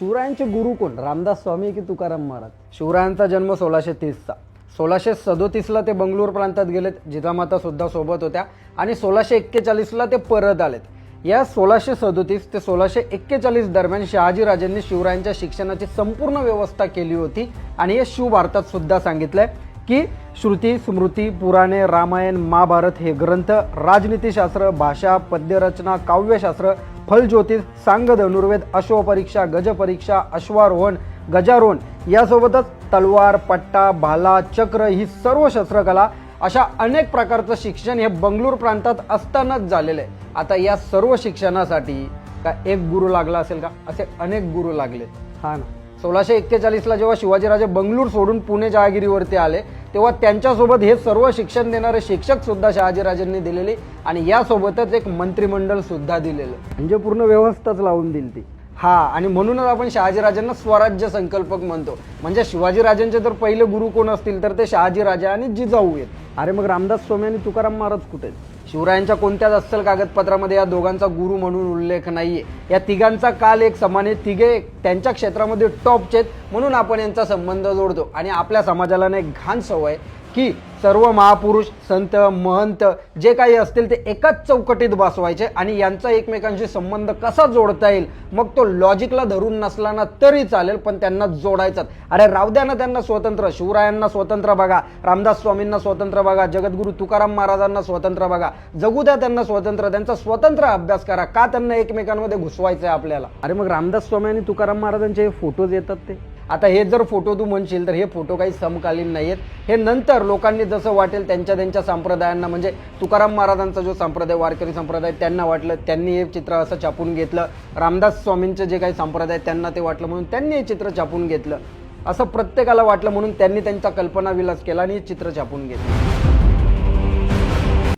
शिवरायांचे गुरु कोण? रामदास स्वामी की तुकाराम महाराज? शिवरायांचा जन्म 1630चा. 1637ला ते बंगळूर प्रांतात गेलेत, जिजामाता सुद्धा सोबत होत्या आणि 1641ला ते परत आलेत. या 1637 ते 1641 दरम्यान शहाजीराजांनी शिवरायांच्या शिक्षणाची संपूर्ण व्यवस्था केली होती आणि हे शिव भारतात सुद्धा सांगितलंय की श्रुती, स्मृती, पुराणे, रामायण, महाभारत हे ग्रंथ, राजनीतीशास्त्र, भाषा, पद्यरचना, काव्यशास्त्र, फलज्योतिष, सांग, धनुर्वेद, अश्वपरीक्षा, गजपरीक्षा, अश्वारोहण, गजारोहण यासोबतच तलवार, पट्टा, भाला, चक्र ही सर्व शस्त्रकला अशा अनेक प्रकारचं शिक्षण हे बंगळूर प्रांतात असतानाच झालेलं आहे. आता या सर्व शिक्षणासाठी का एक गुरु लागला असेल का? असे अनेक गुरु लागले. हा ना. 1641ला जेव्हा शिवाजीराजे बंगळूर सोडून पुणे जहागिरीवरती आले तेव्हा त्यांच्यासोबत हे सर्व शिक्षण देणारे शिक्षक सुद्धा शहाजीराजांनी दिलेली आणि यासोबतच एक मंत्रिमंडळ सुद्धा दिलेलं, म्हणजे पूर्ण व्यवस्थाच लावून दिली ती. हा, आणि म्हणूनच आपण शहाजीराजांना स्वराज्य संकल्पक म्हणतो. म्हणजे शिवाजीराजांचे जर पहिले गुरु कोण असतील तर ते शहाजीराजे आणि जिजाऊ आहेत. अरे मग रामदास स्वामी आणि तुकाराम महाराज कुठे आहेत? शिवरायांच्या कोणत्याच अस्सल कागदपत्रामध्ये या दोघांचा गुरु म्हणून उल्लेख नाहीये. या तिघांचा काल एक समान आहे. तिघे त्यांच्या क्षेत्रामध्ये टॉपचे आहेत, म्हणून आपण यांचा संबंध जोडतो. आणि आपल्या समाजाला एक घाण सवय की सर्व महापुरुष, संत, महंत जे काही असतील ते एकाच चौकटीत बसवायचे आणि यांचा एकमेकांशी संबंध कसा जोडता येईल, मग तो लॉजिकला धरून नसला ना तरी चालेल, पण त्यांना जोडायचाच. अरे राहू द्या ना त्यांना स्वतंत्र. शिवरायांना स्वतंत्र बघा, रामदास स्वामींना स्वतंत्र बघा, जगद्गुरु तुकाराम महाराजांना स्वतंत्र बघा, जगू द्या त्यांना स्वतंत्र. त्यांचा स्वतंत्र अभ्यास करा. का त्यांना एकमेकांमध्ये घुसवायचं आहे आपल्याला? अरे मग रामदास स्वामी आणि तुकाराम महाराजांचे फोटोज येतात ते. आता हे जर फोटो तू म्हणशील तर हे फोटो काही समकालीन नाहीयेत. हे नंतर लोकांनी जसं वाटेल त्यांच्या संप्रदायांना, म्हणजे तुकाराम महाराजांचा जो संप्रदाय, वारकरी संप्रदाय, त्यांना वाटलं, त्यांनी हे चित्र असं छापून घेतलं. रामदास स्वामींचे जे काही संप्रदाय त्यांना ते वाटलं म्हणून त्यांनी हे चित्र छापून घेतलं. असं प्रत्येकाला वाटलं म्हणून त्यांनी त्यांचा कल्पनाविलास केला आणि हे चित्र छापून घेतलं.